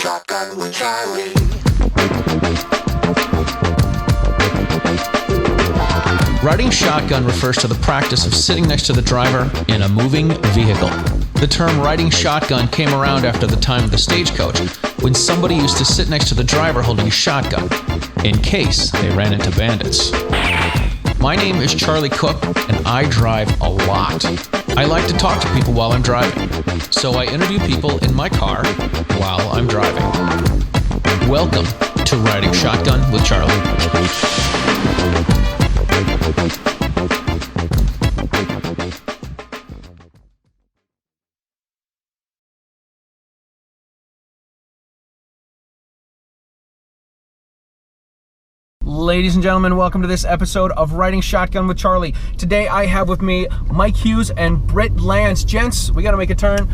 Shotgun with Charlie. Riding shotgun refers to the practice of sitting next to the driver in a moving vehicle. The term riding shotgun came around after the time of the stagecoach, when somebody used to sit next to the driver holding a shotgun, in case they ran into bandits. My name is Charlie Cook, and I drive a lot. I like to talk to people while I'm driving, so I interview people in my car while I'm driving. Welcome to Riding Shotgun with Charlie. Ladies and gentlemen, welcome to this episode of Riding Shotgun with Charlie. Today I have with me Mike Hughes and Britt Lentz. Gents, we got to make a turn.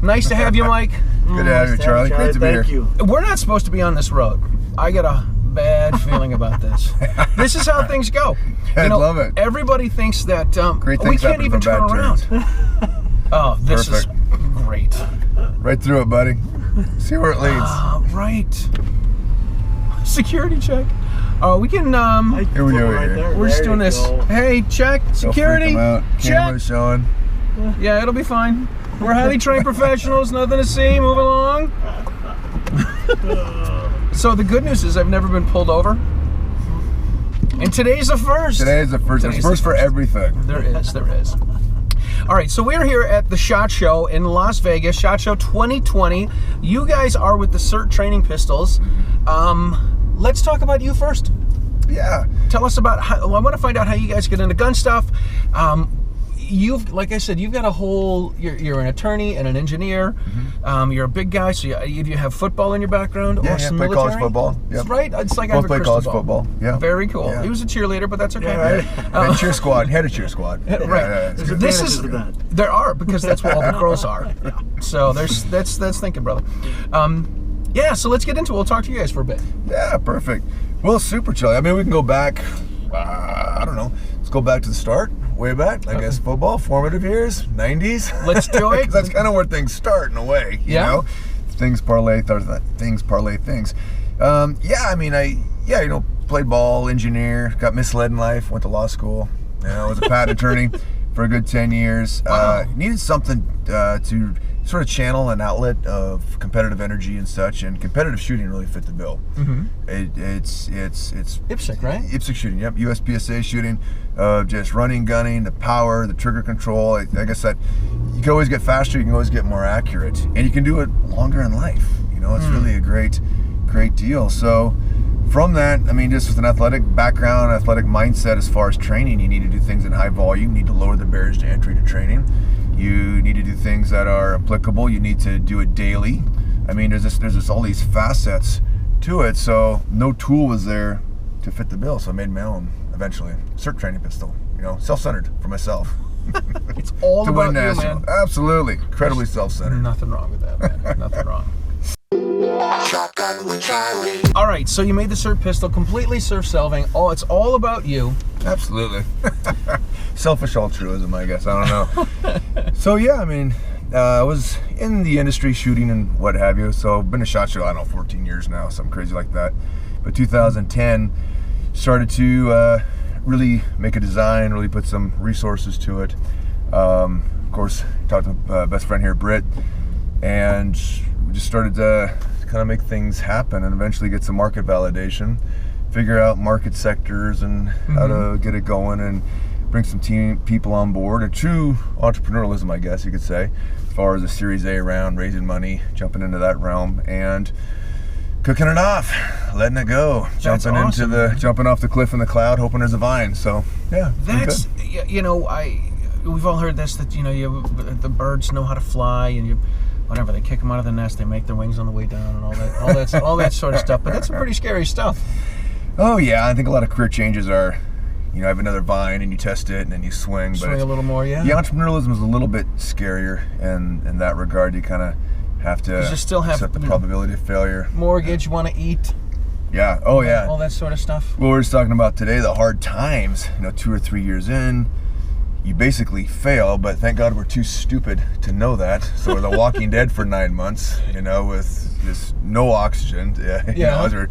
Nice to have you, Mike. Good to have you, Charlie. Great to be here. Thank you. We're not supposed to be on this road. I got a bad feeling about this. This is how things go. I love it. Everybody thinks that we can't happen even from turn bad around. Oh, this Perfect. is great. Right through it, buddy. See where it leads. Right. Security check. We can, Here we go. Right there. we're just doing this. Go. Hey, check, security, Don't freak 'em out. check. Camera's showing. Yeah, it'll be fine. We're highly trained professionals, nothing to see, move along. So the good news is I've never been pulled over. And today's the first. Today is the first. It's first for everything. There is. All right, so we're here at the SHOT Show in Las Vegas, SHOT Show 2020. You guys are with the SIRT training pistols. Let's talk about you first. Yeah. Tell us about how, I want to find out how you guys get into gun stuff. You've, like I said, you've got a whole, you're an attorney and an engineer. Mm-hmm. You're a big guy, so you have football in your background or some play military? college football. Yep. That's right. It's like I Both have a play crystal college ball. football. Yeah. Very cool. Yeah. He was a cheerleader, but that's okay. Yeah, right. And cheer squad. Head of cheer squad. Right. There's This advantages is to that. there are, because that's where all the girls are. So that's thinking, brother. Yeah. So let's get into it. We'll talk to you guys for a bit. Yeah, perfect. Well, super chill. I mean, we can go back, I don't know. Let's go back to the start, way back. I guess football, formative years, 90s. Let's do it. 'Cause that's kind of where things start in a way, you know? Things parlay things. I mean, played ball, engineer, got misled in life, went to law school, was a patent attorney for a good 10 years. Wow. Needed something to sort of channel an outlet of competitive energy and such, and competitive shooting really fit the bill. Mm-hmm. It's IPSC, right? IPSC shooting, yep. USPSA shooting, just running, gunning, the power, the trigger control. I guess that you can always get faster, you can always get more accurate, and you can do it longer in life. It's really a great deal. So from that, I mean, just with an athletic background, athletic mindset as far as training, you need to do things in high volume, you need to lower the barriers to entry to training. You need to do things that are applicable. You need to do it daily. I mean, there's just all these facets to it. So no tool was there to fit the bill. So I made my own eventually. SIRT training pistol. Self-centered for myself. It's all to about win you, national. man. Absolutely, incredibly self-centered. Nothing wrong with that, man. Nothing wrong. Shotgun with Charlie. All right, so you made the SIRT pistol, completely self-serving. Oh, it's all about you. Absolutely. Selfish altruism, I guess. I don't know. So yeah, I mean, I was in the industry shooting and what have you. So I've been a SHOT Show, I don't know, 14 years now, something crazy like that. But 2010, started to really make a design, really put some resources to it. Of course, talked to my best friend here, Britt, and we just started to kind of make things happen and eventually get some market validation, figure out market sectors and how to get it going, and bring some people on board. A true entrepreneurialism, I guess you could say, as far as a Series A round, raising money, jumping into that realm, and cooking it off, letting it go, jumping awesome. jumping off the cliff in the cloud, hoping there's a vine. So yeah, That's we've all heard this, that the birds know how to fly, and whatever, they kick them out of the nest, they make their wings on the way down, and all that sort of stuff. But that's some pretty scary stuff. Oh yeah, I think a lot of career changes are, I have another vine and you test it and then you swing. Swing but a little more, yeah. The entrepreneurialism is a little bit scarier, and in that regard, you kind of have to you still have accept the probability of failure. Mortgage, you want to eat. Yeah. Oh yeah. All that sort of stuff. Well, we're just talking about today, the hard times. 2 or 3 years in, you basically fail, but thank God we're too stupid to know that. So we're the Walking Dead for 9 months, with just no oxygen. As we're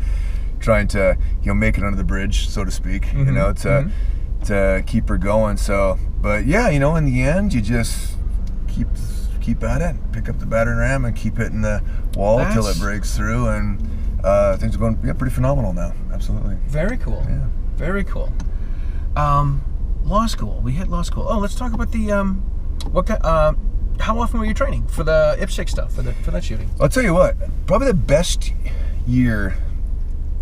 trying to, make it under the bridge, so to speak, to keep her going. So, but yeah, in the end, you just keep at it, pick up the battering ram and keep hitting the wall until it breaks through, and things are going pretty phenomenal now. Absolutely. Very cool. Yeah. Very cool. Law school. We hit law school. Oh, let's talk about the how often were you training for the IPSC stuff, for that shooting? I'll tell you what, probably the best year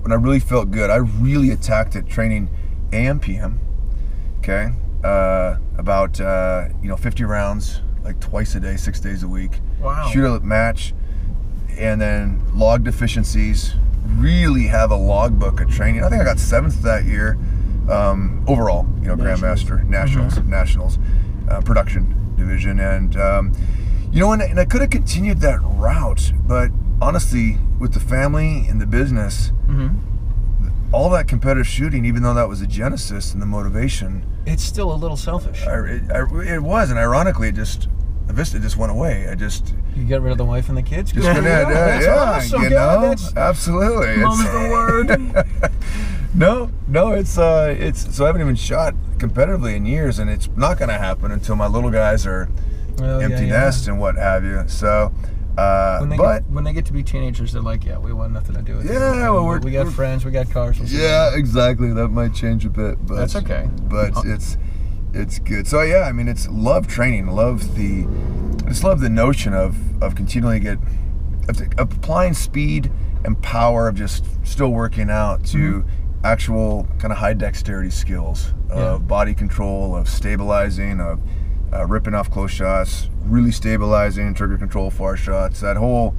when I really felt good, I really attacked it training AM, PM, okay? About 50 rounds, like twice a day, 6 days a week. Wow. Shoot a match, and then log deficiencies, really have a logbook of training. I think I got 7th that year, overall, Grandmaster, Nationals, production division. And, and I could have continued that route, but honestly, with the family and the business, all that competitive shooting, even though that was the genesis and the motivation, it's still a little selfish. It was, and ironically, it just went away. You get rid of the wife and the kids? Just that's awesome. Absolutely. Mom's the word. No, it's so I haven't even shot competitively in years, and it's not going to happen until my little guys are empty nest and what have you. So, when they get to be teenagers, they're like, we want nothing to do with it. Yeah, well, we got friends, we got cars. Exactly. That might change a bit, but that's okay. But it's good. So yeah, it's love training. I just love the notion of continually applying speed and power of just still working out to actual kind of high dexterity skills of body control, of stabilizing, of ripping off close shots, really stabilizing, trigger control, far shots. That whole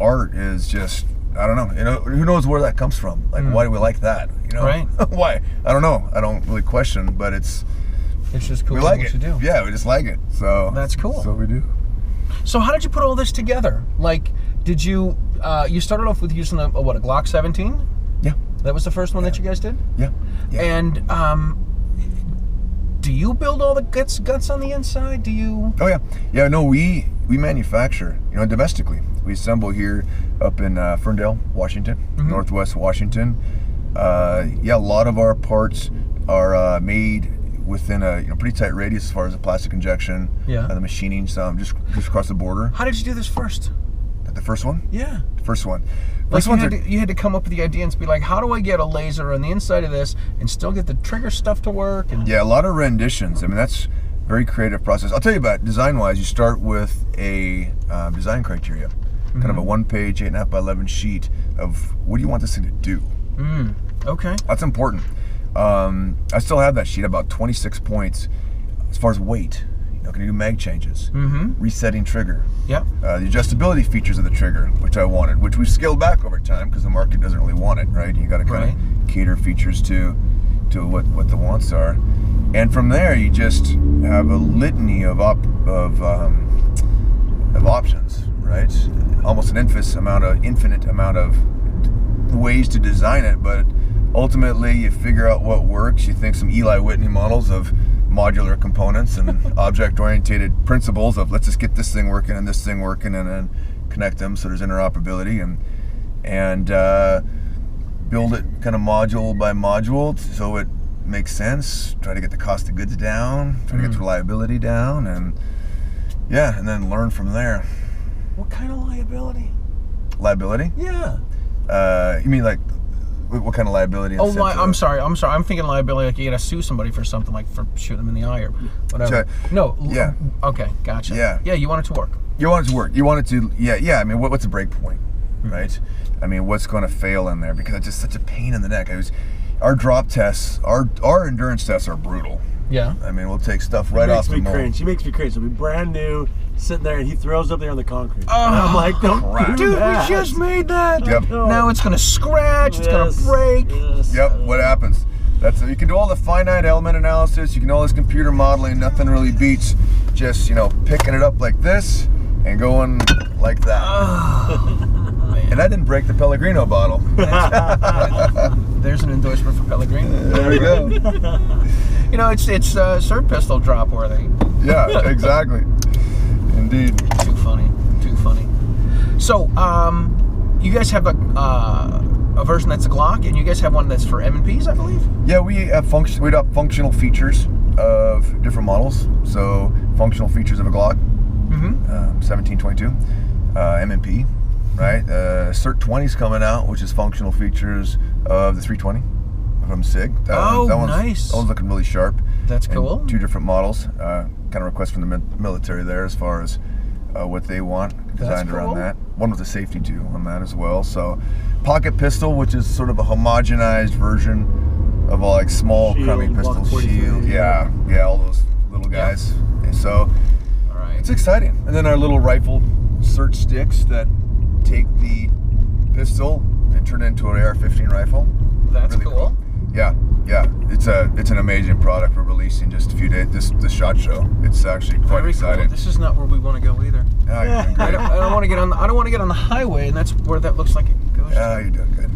art is just, I don't know, who knows where that comes from? Like, why do we like that? Right. Why? I don't know. I don't really question, but it's just cool. We like what it. You do. Yeah, we just like it. So that's cool. So we do. So how did you put all this together? Like, did you you started off with using a Glock 17? Yeah. That was the first one that you guys did? Yeah. And do you build all the guts on the inside? Do you? Oh yeah. Yeah. No, we manufacture. Domestically. We assemble here up in Ferndale, Washington, Northwest Washington. A lot of our parts are made within a pretty tight radius as far as the plastic injection, the machining, some just across the border. How did you do this first? The first one? Yeah. The first one. You had to come up with the idea and be like, how do I get a laser on the inside of this and still get the trigger stuff to work? And a lot of renditions. That's a very creative process. I'll tell you about design-wise. You start with a design criteria, kind of a one-page, 8.5 by 11 sheet of what do you want this thing to do. Okay. That's important. I still have that sheet, about 26 points as far as weight. Can you do mag changes? Resetting trigger. Yeah. The adjustability features of the trigger, which I wanted, which we've scaled back over time because the market doesn't really want it, right? You got to kind of cater features to what the wants are, and from there you just have a litany of options, right? Almost an infinite amount of ways to design it, but ultimately you figure out what works. You think some Eli Whitney models of modular components and object-oriented principles of let's just get this thing working and this thing working and then connect them so there's interoperability and build it kind of module by module so it makes sense. Try to get the cost of goods down, try to get the reliability down, and then learn from there. What kind of liability? Liability? Yeah. You mean like what kind of liability? I'm sorry. I'm thinking liability like you got to sue somebody for something, like for shooting them in the eye or whatever. No. Yeah. Okay, gotcha. Yeah. Yeah, you want it to work. You want it to work. You want it to. Yeah. What's the break point, right? What's going to fail in there? Because it's just such a pain in the neck. Our drop tests, our endurance tests are brutal. Yeah. We'll take stuff right off the mold. He makes me cringe. It'll be brand new, sitting there, and he throws up there on the concrete. Oh, and I'm like, don't do that. We just made that. Yep. Now it's going to scratch. It's going to break. Yep. What happens? You can do all the finite element analysis. You can do all this computer modeling. Nothing really beats just picking it up like this and going like that. And I didn't break the Pellegrino bottle. There's an endorsement for Pellegrino. There we go. It's SIRT pistol drop worthy. Yeah, exactly. Indeed. Too funny. So, you guys have a version that's a Glock, and you guys have one that's for M&Ps, I believe? Yeah, we have functional features of different models. So, functional features of a Glock, 1722, M&P, right? SIRT 20's coming out, which is functional features of the 320 from SIG. Nice. That one's looking really sharp. That's cool. And 2 different models. Kind of request from the military there as far as what they want designed around that. One with a safety too on that as well. So, pocket pistol, which is sort of a homogenized version of a like small crummy pistol shield. Yeah, all those little guys. Yeah. So, all right, it's exciting. And then our little rifle SIRT sticks that take the pistol and turn it into an AR-15 rifle. That's really cool. Yeah. It's an amazing product we're releasing just a few days. This SHOT Show. It's actually quite exciting. Cool. This is not where we want to go either. Yeah, you're doing great. I don't want to get on. I don't want to get on the highway, and that's where that looks like it goes. Yeah, you're doing good.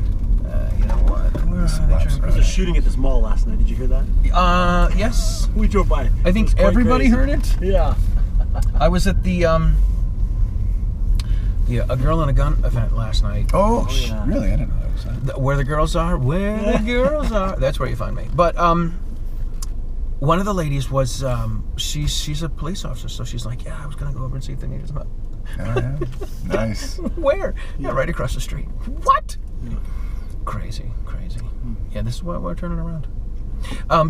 You know what? There was a shooting at this mall last night. Did you hear that? Yes. We drove by. I think everybody heard it. Yeah. I was at the a girl and a gun event last night. Oh yeah. Really? I didn't know that was that. Where the girls are. Where the girls are. That's where you find me. But one of the ladies was she's a police officer, so she's like, yeah, I was gonna go over and see if they needed some help. Oh, yeah. Nice. Where? Yeah, right across the street. What? Yeah. Crazy. Yeah, this is why we're turning around.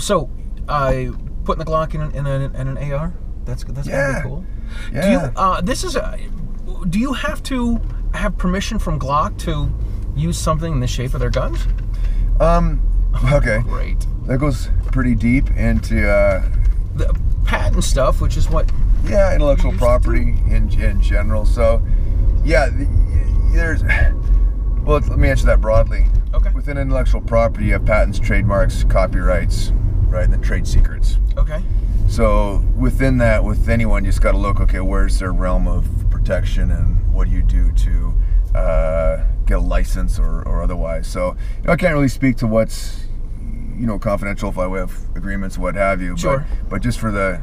So I putting the Glock in an AR. That's gonna be cool. Yeah. Do you have to have permission from Glock to use something in the shape of their guns? Okay. Great. That goes pretty deep into the patent stuff, which is what. Yeah, intellectual property in general. So, yeah, there's. Well, let me answer that broadly. Okay. Within intellectual property, you have patents, trademarks, copyrights, right, and then trade secrets. Okay. So within that, with anyone, you just got to look. Okay, where's their realm of protection, and what do you do to get a license or otherwise? So I can't really speak to what's confidential by way of agreements, what have you. Sure. But just for the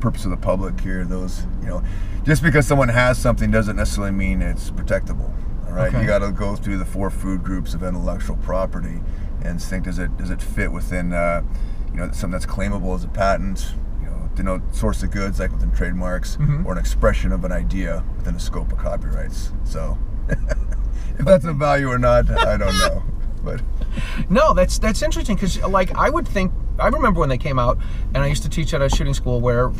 purpose of the public here, those just because someone has something doesn't necessarily mean it's protectable. All right, Okay. You got to go through the 4 food groups of intellectual property and think, does it fit within something that's claimable as a patent, denote source of goods like within trademarks, or an expression of an idea within the scope of copyrights. So if that's of value or not, I don't know. But no, that's interesting because I remember when they came out, and I used to teach at a shooting school where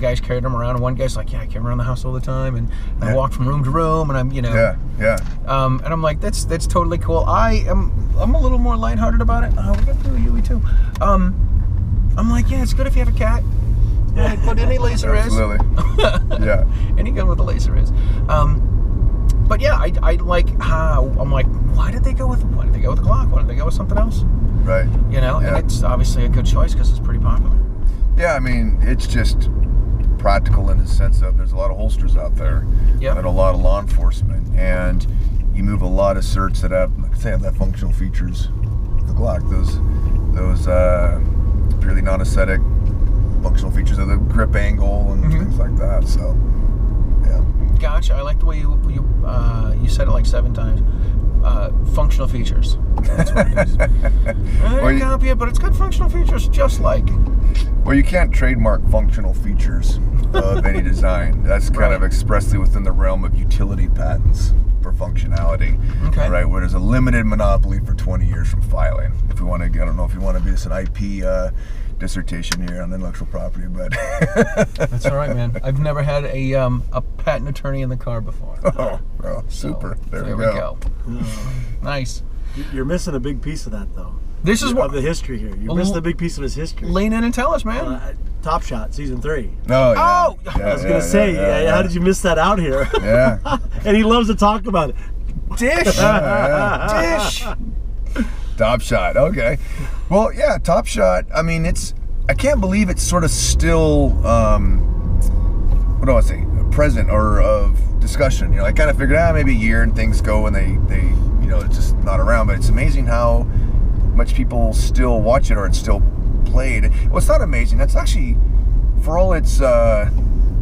guys carried them around, and one guy's like, yeah, I came around the house all the time, and I walked from room to room, and I'm yeah. And I'm like, that's totally cool. I'm a little more lighthearted about it. We're gonna do a Huey too. I'm like, yeah, it's good if you have a cat. Like what any laser Absolutely. is. Yeah. Any gun with a laser is. But yeah, I like how I'm like, why did they go with a Glock? Why did they go with something else? Right. And it's obviously a good choice because it's pretty popular. Yeah, I mean, it's just practical in the sense of there's a lot of holsters out there, Yep. and a lot of law enforcement, and you move a lot of SIRTs that have, like I say, have that functional features of the Glock. Those purely non-aesthetic functional features of the grip angle and things like that. So, yeah. Gotcha. I like the way you said it like 7 times. Functional features. That's what it is. I didn't copy it, but it's got functional features just like. Well, you can't trademark functional features of any design. That's kind of expressly within the realm of utility patents for functionality. Okay. Right, where there's a limited monopoly for 20 years from filing. If we want to, I don't know if you want to be this an IP dissertation here on intellectual property, but That's all right, man. I've never had a patent attorney in the car before. oh, well, super. So, there we go. Nice. You're missing a big piece of that, though. This is what of the history here. You're missing a big piece of his history. Lean in and tell us, man. Top Shot, season 3. Oh, yeah. Oh! Yeah, I was gonna say, how did you miss that out here? Yeah. And he loves to talk about it. Dish. Yeah. Dish. Top Shot. Okay. Well, yeah, Top Shot. I mean, I can't believe it's sort of still, what do I say, present or of discussion. I kind of figured, maybe a year and things go and they it's just not around. But it's amazing how much people still watch it, or it's still played. Well, it's not amazing. That's actually, for all its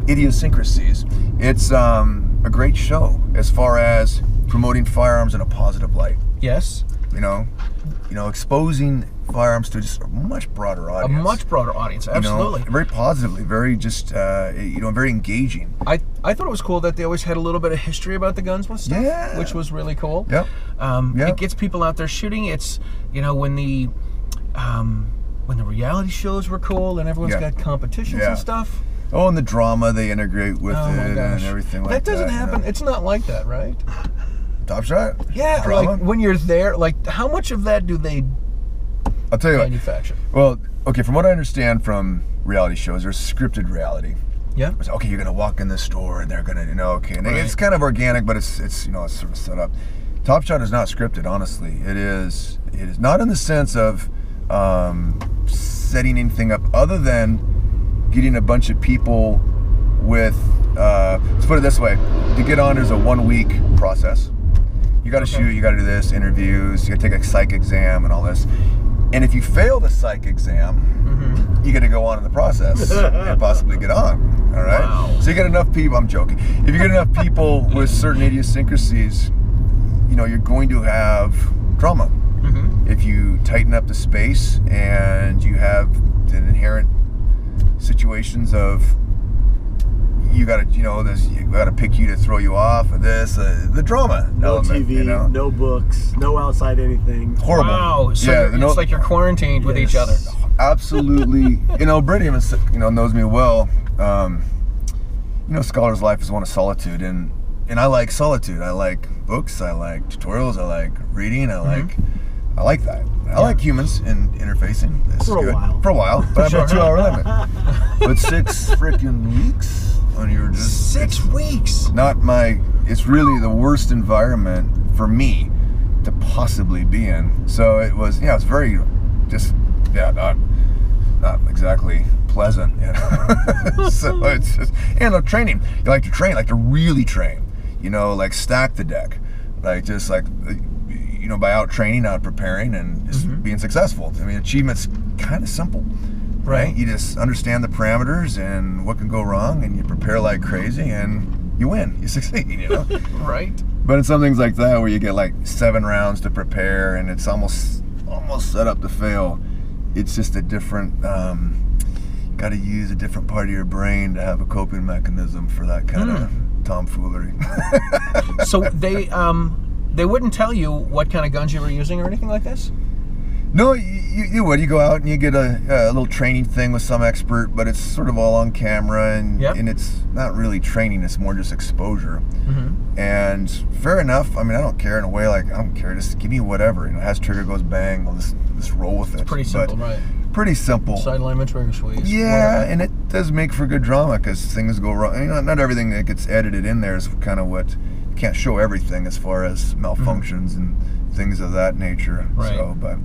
idiosyncrasies, it's a great show as far as promoting firearms in a positive light. Yes. You know, exposing firearms to just a much broader audience. A much broader audience, absolutely. You know, very positively, very just, very engaging. I thought it was cool that they always had a little bit of history about the guns and stuff, Yeah. which was really cool. Yep. It gets people out there shooting. It's, when the reality shows were cool and everyone's got competitions and stuff. Oh, and the drama they integrate with it and everything like that. That doesn't happen. It's not like that, right? Top Shot? Yeah, Drama? like when you're there, like how much of that do they I'll tell you manufacture? Well, okay, from what I understand from reality shows, there's scripted reality. Yeah. It's, okay, you're gonna walk in the store and they're gonna, and it's kind of organic, but it's sort of set up. Top Shot is not scripted, honestly. It is not in the sense of setting anything up, other than getting a bunch of people with. Let's put it this way: to get on, there's a 1 week process. You got to shoot, you got to do this, interviews, you got to take a psych exam and all this. And if you fail the psych exam, you got to go on in the process and possibly get on. All right. Wow. So you get enough people. I'm joking. If you get enough people with certain idiosyncrasies, you're going to have drama. If you tighten up the space and you have the inherent situations of you got to pick you to throw you off of this, the drama No element, TV, no books, no outside anything. Horrible. Wow. So it's like you're quarantined with each other. Absolutely. Britt even knows me well. Scholar's life is one of solitude, and I like solitude. I like books. I like tutorials. I like reading. I like that. I like humans and interfacing. It's For a good. while. For a while, but I have a 2-hour limit. But 6 freaking weeks when you're just 6 weeks. It's really the worst environment for me to possibly be in. So it was, it's very not exactly pleasant. So it's just, training. You like to train, like to really train, like stack the deck, like just like, by out training, out preparing, and just being successful. I mean, achievement's kind of simple. Right? You just understand the parameters and what can go wrong, and you prepare like crazy, and you win. You succeed, Right. But in some things like that, where you get like 7 rounds to prepare, and it's almost set up to fail, it's just a different. Got to use a different part of your brain to have a coping mechanism for that kind of tomfoolery. So they wouldn't tell you what kind of guns you were using or anything like this? No, you would. You go out and you get a little training thing with some expert, but it's sort of all on camera, and it's not really training. It's more just exposure. And fair enough. I mean, I don't care in a way. Like, I don't care. Just give me whatever. It has trigger, goes bang. I'll just roll with it. It's pretty simple, right? Pretty simple. Side alignment, trigger squeeze. Yeah, and it does make for good drama because things go wrong. Not everything that gets edited in there is kind of what. You can't show everything as far as malfunctions and things of that nature. Right. So, but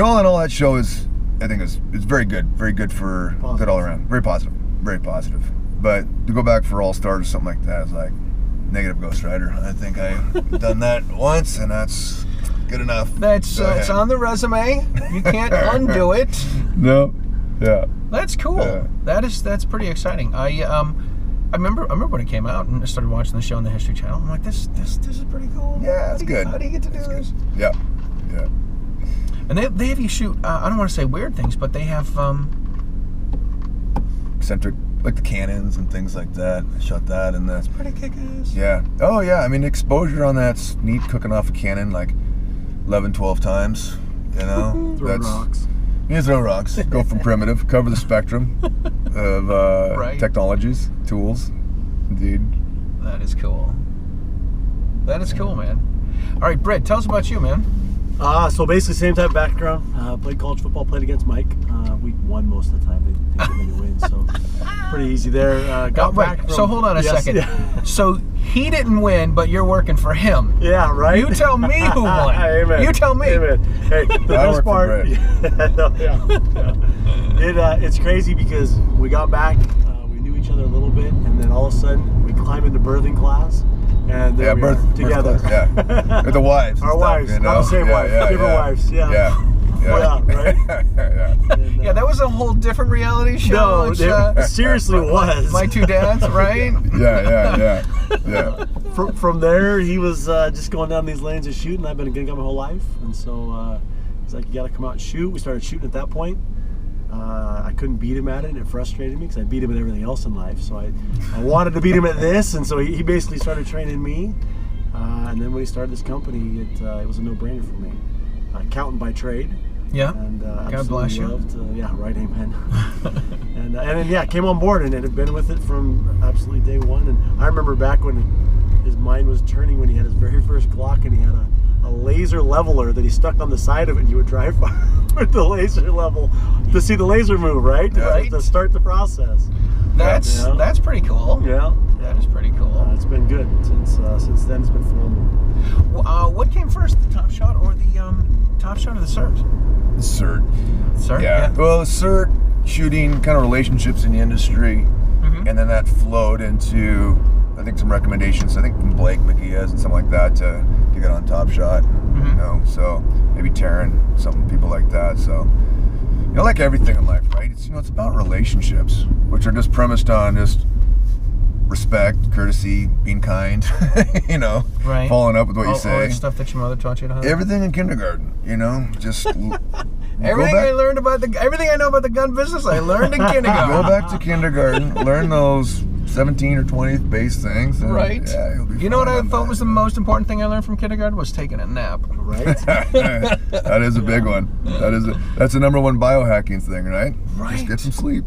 all in all, that show is, I think, it's very good for positive. Good all around. Very positive. But to go back for All Stars or something like that is like negative Ghost Rider. I think I've done that once, and that's good enough. That's it's on the resume. You can't undo it. No. Yeah. That's cool. Yeah. That's pretty exciting. I remember when it came out and I started watching the show on the History Channel. I'm like, this is pretty cool. Yeah, it's good. How do you get to do this? Yeah. And they have you shoot. I don't want to say weird things, but they have eccentric, like the cannons and things like that. I shot that, and that's pretty kick-ass. Yeah. Oh yeah. I mean, exposure on that's neat. Cooking off a cannon like 11, 12 times. Throw rocks. Yeah, throw rocks. Go from primitive. Cover the spectrum of technologies, tools. Indeed. That is cool. That is cool, man. All right, Britt, tell us about you, man. So basically, same type of background. Played college football, played against Mike. We won most of the time. They didn't get many wins, so pretty easy there. Got back from, so hold on a second. Yeah. So he didn't win, but you're working for him. Yeah, right? You tell me who won. Amen. You tell me. Amen. Hey, the best part. It's crazy because we got back, we knew each other a little bit, and then all of a sudden we climb into birthing class. And birth together. Birth class, with the wives. Our wives, not the same wives, different wives. Yeah. Yeah, right. Yeah. And, Yeah, that was a whole different reality show. No, It's, it seriously was. My two dads, right? Yeah. From there, he was just going down these lanes and shooting. I've been a gun guy my whole life, and so he's like, "You got to come out and shoot." We started shooting at that point. I couldn't beat him at it, and it frustrated me because I beat him at everything else in life. So I wanted to beat him at this, and so he basically started training me. And then when he started this company, it was a no-brainer for me. Accountant by trade. Yeah. And God bless you. loved, yeah, right, amen. and then yeah, came on board and had been with it from absolutely day one. And I remember back when his mind was turning when he had his very first Glock and he had a laser leveler that he stuck on the side of it, and you would drive with the laser level to see the laser move, right? Right. To start the process. That's pretty cool. Yeah. That is pretty cool. It's been good since then. It's been phenomenal. What came first, the Top Shot or the Top Shot or the SIRT? SIRT. SIRT. Yeah. Well, SIRT shooting kind of relationships in the industry, and then that flowed into, I think, some recommendations. I think from Blake McGee's and something like that to get on Top Shot. You know, so maybe Taryn, some people like that. So, you know, like everything in life, right? It's it's about relationships, which are just premised on just respect, courtesy, being kind, right. Following up with what you All say. that stuff that your mother taught you to have. Everything in kindergarten, just everything I know about the gun business, I learned in kindergarten. Go back to kindergarten, learn those 17 or 20 base things. And, right. Yeah, you'll be you know what I fine on thought that. was the most important thing I learned from kindergarten was taking a nap. Right. That is a big one. That's the number one biohacking thing, right? Right. Just get some sleep.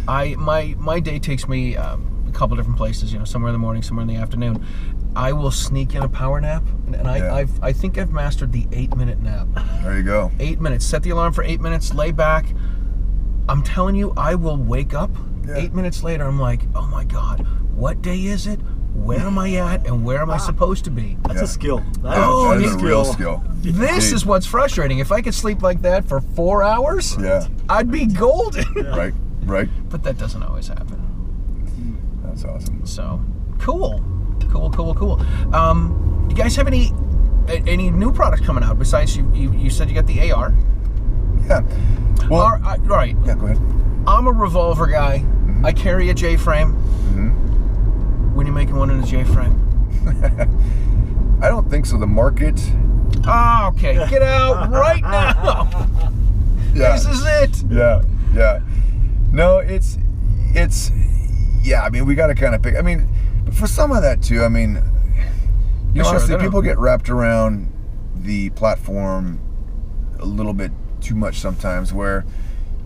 My day takes me a couple different places. Somewhere in the morning, somewhere in the afternoon. I will sneak in a power nap, and I think I've mastered the 8-minute nap. There you go. 8 minutes. Set the alarm for 8 minutes. Lay back. I'm telling you, I will wake up. Yeah. 8 minutes later, I'm like, oh my God, what day is it? Where am I at? And where am I supposed to be? That's a skill. That is a real skill. This is what's frustrating. If I could sleep like that for 4 hours, I'd be golden. Right. But that doesn't always happen. That's awesome. So, cool. You guys have any new products coming out besides you said you got the AR? Yeah. Well, All right. Yeah, go ahead. I'm a revolver guy. I carry a J-frame. When you making one in a J-frame? I don't think so. The market. Oh, okay. Get out right now. Yeah. This is it. Yeah. No, it's. Yeah, I mean, we got to kind of pick. I mean, but for some of that too. I mean, honestly, people get wrapped around the platform a little bit too much sometimes. Where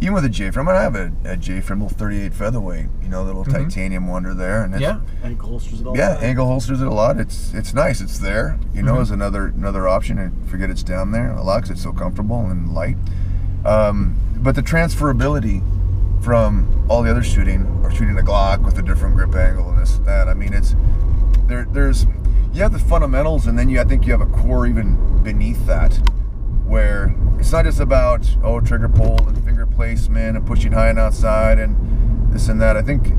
even with a J-frame, I have a J-frame, little 38 featherweight, little titanium wonder there, and it's, Ankle holsters it all. Yeah, ankle holsters it a lot. It's nice. It's there, as another option. And forget it's down there a lot because it's so comfortable and light. But the transferability from all the other shooting a Glock with a different grip angle and this and that. I mean, it's there's you have the fundamentals, and then I think you have a core even beneath that, where it's not just about trigger pull and finger placement and pushing high and outside and this and that. I think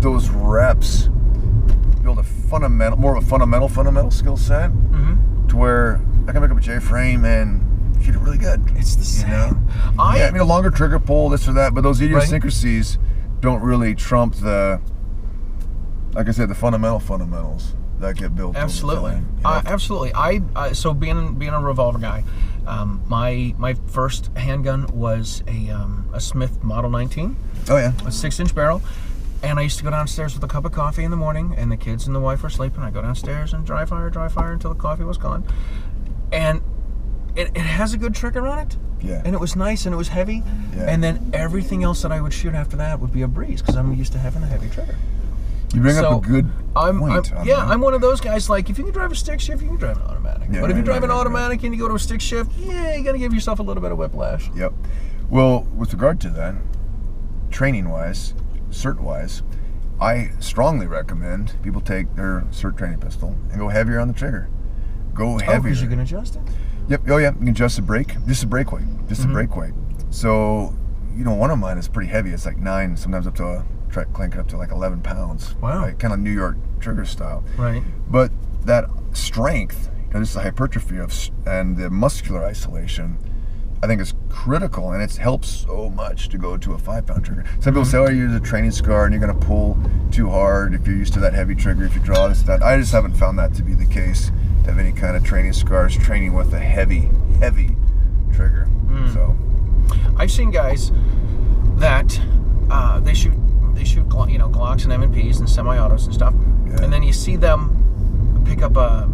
those reps build more of a fundamental skill set to where I can pick up a J-frame and shoot it really good. It's the same. I mean, a longer trigger pull, this or that, but those idiosyncrasies don't really trump like I said, the fundamentals that get built. Absolutely. Absolutely. So being a revolver guy, my first handgun was a Smith Model 19. Oh yeah. A 6-inch barrel. And I used to go downstairs with a cup of coffee in the morning, and the kids and the wife were sleeping. I'd go downstairs and dry fire until the coffee was gone. And it has a good trigger on it. Yeah. And it was nice and it was heavy. Yeah. And then everything else that I would shoot after that would be a breeze because I'm used to having a heavy trigger. You bring up a good point. I'm one of those guys, like, if you can drive a stick shift, you can drive an automatic. Yeah, but if you drive an automatic and you go to a stick shift, you got to give yourself a little bit of whiplash. Yep. Well, with regard to that, training-wise, SIRT-wise, I strongly recommend people take their SIRT training pistol and go heavier on the trigger. Go heavier. Because you can adjust it? Yep. Oh, yeah. You can adjust the brake. Just the brake weight. The brake weight. So, one of mine is pretty heavy. It's like 9, sometimes up to clank it up to like 11 pounds. Wow. Right? Kind of New York trigger style. Right. But that strength, just the hypertrophy and the muscular isolation, I think is critical, and it helps so much to go to a 5-pound trigger. Some people say, oh, you use a training scar and you're going to pull too hard if you're used to that heavy trigger, if you draw this, that. I just haven't found that to be the case, to have any kind of training scars training with a heavy trigger. So I've seen guys that they shoot Glocks and M&Ps and semi-autos and stuff, and then you see them pick up a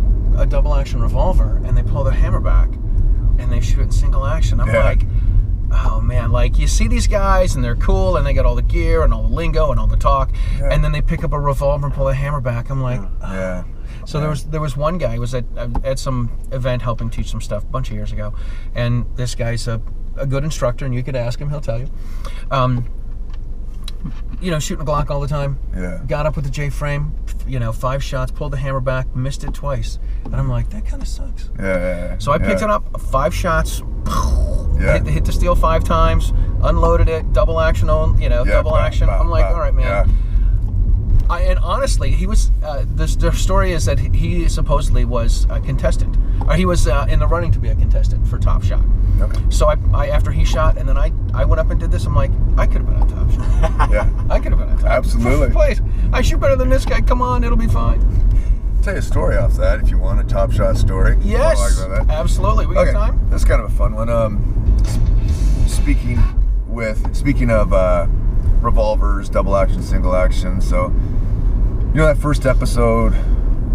double action revolver and they pull their hammer back and they shoot it in single action. I'm like, oh man, like you see these guys and they're cool and they got all the gear and all the lingo and all the talk, and then they pick up a revolver and pull the hammer back. I'm like, So there was one guy who was at some event helping teach some stuff a bunch of years ago, and this guy's a good instructor, and you could ask him, he'll tell you. Shooting a Glock all the time. Yeah. Got up with the J-frame, 5 shots, pulled the hammer back, missed it twice. And I'm like, that kind of sucks. Yeah. So I picked it up, 5 shots, hit the steel 5 times, unloaded it, double action double action. I'm like, all right, man. Yeah. And honestly, he was. The story is that he supposedly was a contestant, or he was in the running to be a contestant for Top Shot. Okay. So I after he shot, and then I went up and did this. I'm like, I could have been on Top Shot. Yeah, I could have been on Top. Absolutely. Please, I shoot better than this guy. Come on, it'll be fine. I'll tell you a story off that if you want, a Top Shot story. Yes, absolutely. We got time. That's kind of a fun one. Speaking of revolvers, double action, single action. So, that first episode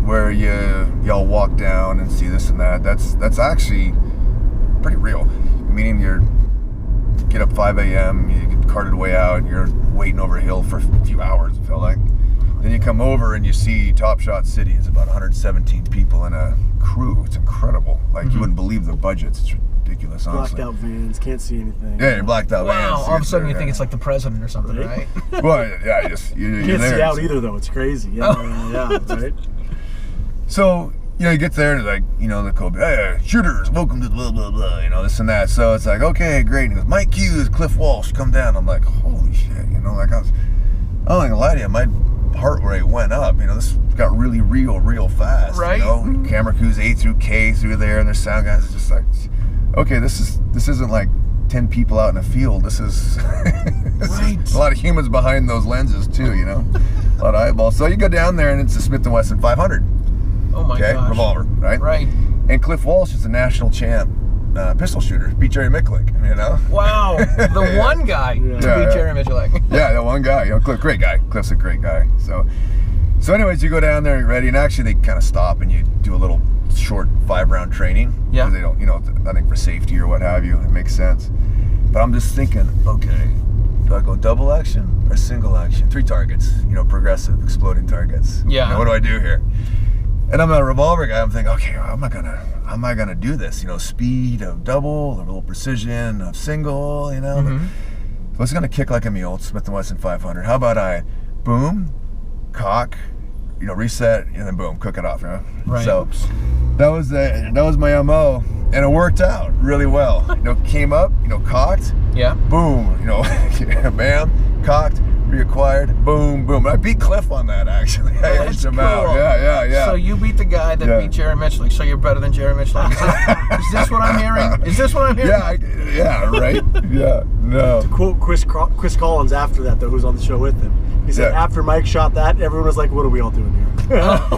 where y'all walk down and see this and that, that's actually pretty real. Meaning you get up 5 a.m., you get carted way out, you're waiting over a hill for a few hours, it felt like. Then you come over and you see Top Shot City. It's about 117 people in a crew. It's incredible. Like, you wouldn't believe the budgets. It's ridiculous, honestly. Blacked out vans, can't see anything. Yeah, you're blacked out vans. Wow, all of a sudden you think it's like the president or something, right? Well, yeah, you can't see out either, though. It's crazy. Yeah, right? So, you get there and it's like, the code, hey, shooters, welcome to blah, blah, blah, this and that. So it's like, okay, great. And he goes, Mike Hughes, Cliff Walsh, come down. I'm like, holy shit, like I don't gonna lie to you, my heart rate went up. This got really real fast. Right. Camera crews A through K through there, and their sound guys is just like, okay, this isn't like 10 people out in a field. This is right. A lot of humans behind those lenses too. A lot of eyeballs. So you go down there, and it's a Smith & Wesson 500. Oh my gosh. Revolver, right? Right. And Cliff Walsh is a national champ pistol shooter. Beat Jerry Miculek, Wow. The one guy to beat Jerry Miculek. Yeah, the one guy. Cliff, great guy. Cliff's a great guy. So anyways, you go down there, you're ready, and actually they kind of stop and you do a little short 5-round training. Yeah. Because they don't, I think for safety or what have you, it makes sense. But I'm just thinking, okay, do I go double action or single action? 3 targets, progressive, exploding targets. Yeah. What do I do here? And I'm a revolver guy. I'm thinking, okay, how am I gonna do this? Speed of double, a little precision of single. So it's gonna kick like a mule. Smith & Wesson 500. How about I, boom, cock, reset, and then boom, cook it off. Right. So that was my MO, and it worked out really well. Came up, cocked. Yeah. Boom. Bam, cocked. Reacquired, boom. I beat Cliff on that, actually. I edged him out. Yeah. So you beat the guy that beat Jerry Miculek, so you're better than Jerry Miculek. Is this what I'm hearing? Is this what I'm hearing? Yeah, right? Yeah, no. To quote Chris Collins after that, though, who's on the show with him, he said, after Mike shot that, everyone was like, what are we all doing here?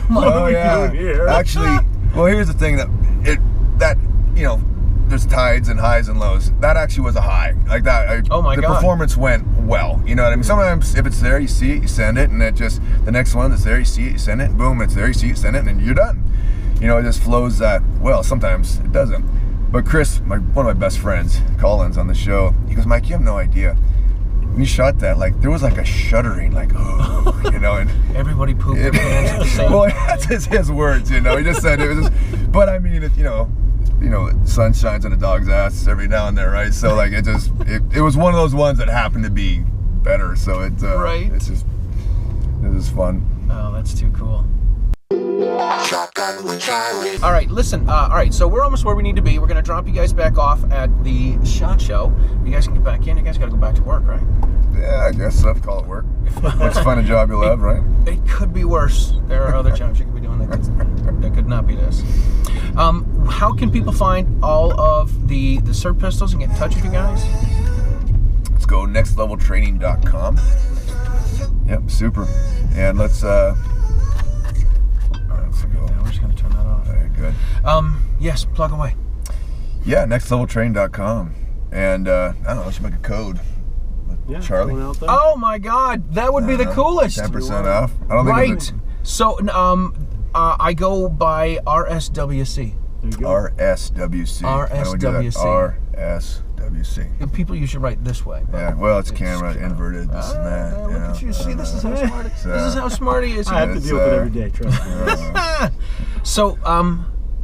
What are we doing here? Actually, well, here's the thing, there's tides and highs and lows. That actually was a high. Like that. The performance went well. You know what I mean? Sometimes if it's there, you see it, you send it, and it just, the next one that's there, you see it, you send it, boom, it's there, you see it, send it, and you're done. It just flows that well. Sometimes it doesn't. But Chris, one of my best friends, Collins, on the show, he goes, Mike, you have no idea. When you shot that, there was a shuddering, and everybody pooped their pants at the same time. Well, that's his words, He just said it was just, but I mean, sun shines on a dog's ass every now and then, right? So it was one of those ones that happened to be better. So it was fun. Oh, that's too cool. Shotgun with Charlie. All right, listen. All right, so we're almost where we need to be. We're going to drop you guys back off at the SHOT Show. You guys can get back in. You guys got to go back to work, right? Yeah, I guess so. Call it work. Let's find a job you love, right? It could be worse. There are other jobs you could be doing that could not be this. How can people find all of the SIRT pistols and get in touch with you guys? Let's go nextleveltraining.com. Yep, super. And let's go. Yeah, we're just gonna turn that off. All right, good. Yes, plug away. Yeah, nextleveltraining.com. And I don't know, let's make a code. Yeah, Charlie. going out there. Oh my God, that would be the coolest. 10% off. I don't think Right. So, I go by RSWC. There you go. RSWC. Why don't we do that? RSWC. People usually write this way. but Yeah, well, it's camera inverted, this and that. Look at you. See, this is how smart. This is how smart he is. I have to It's, deal with it every day, trust me. So,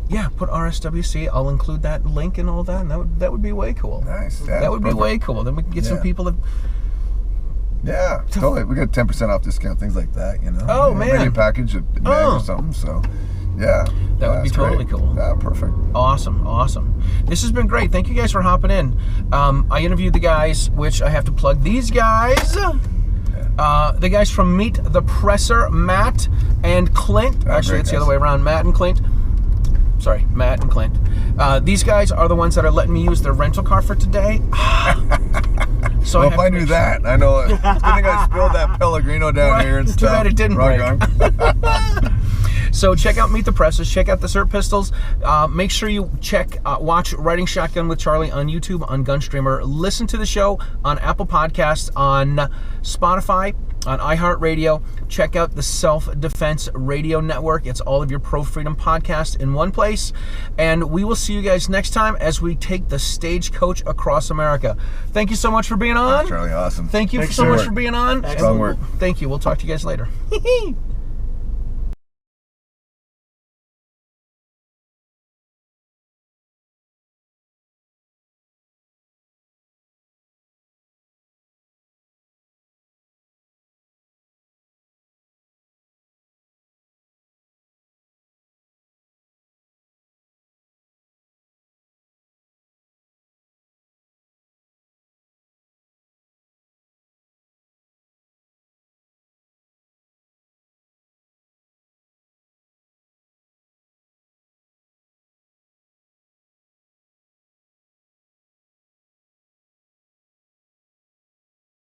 yeah, put RSWC. I'll include that link and all that, and that would be way cool. Nice. Yeah, That would be perfect. way cool. Then we can get some Yeah. people to. Yeah, totally. We got 10% off discount, things like that, you know. Oh, Yeah, man. Maybe a package, a bag Oh. or something, so, yeah. That would be That's totally great. cool. Yeah, perfect. Awesome. This has been great. Thank you guys for hopping in. I interviewed the guys, which I have to plug these guys. The guys from Meet the Presser, Matt and Klint. Actually, great it's the guys. other way around. Matt and Klint. Sorry, Matt and Klint. These guys are the ones that are letting me use their rental car for today. So Well, have if I to knew make that, I know. It's a good thing I spilled that Pellegrino down Right. here and Too stuff. bad it didn't Rock break. on. So check out Meet the Presses, check out the SIRT pistols. Make sure you watch Riding Shotgun with Charlie on YouTube, on Gunstreamer. Listen to the show on Apple Podcasts, on Spotify, on iHeartRadio. Check out the Self-Defense Radio Network. It's all of your Pro Freedom podcasts in one place. And we will see you guys next time as we take the stagecoach across America. Thank you so much for being on. Charlie, awesome. Thank you Thanks, so much sir. for being on. Excellent And work. Thank you. We'll talk to you guys later.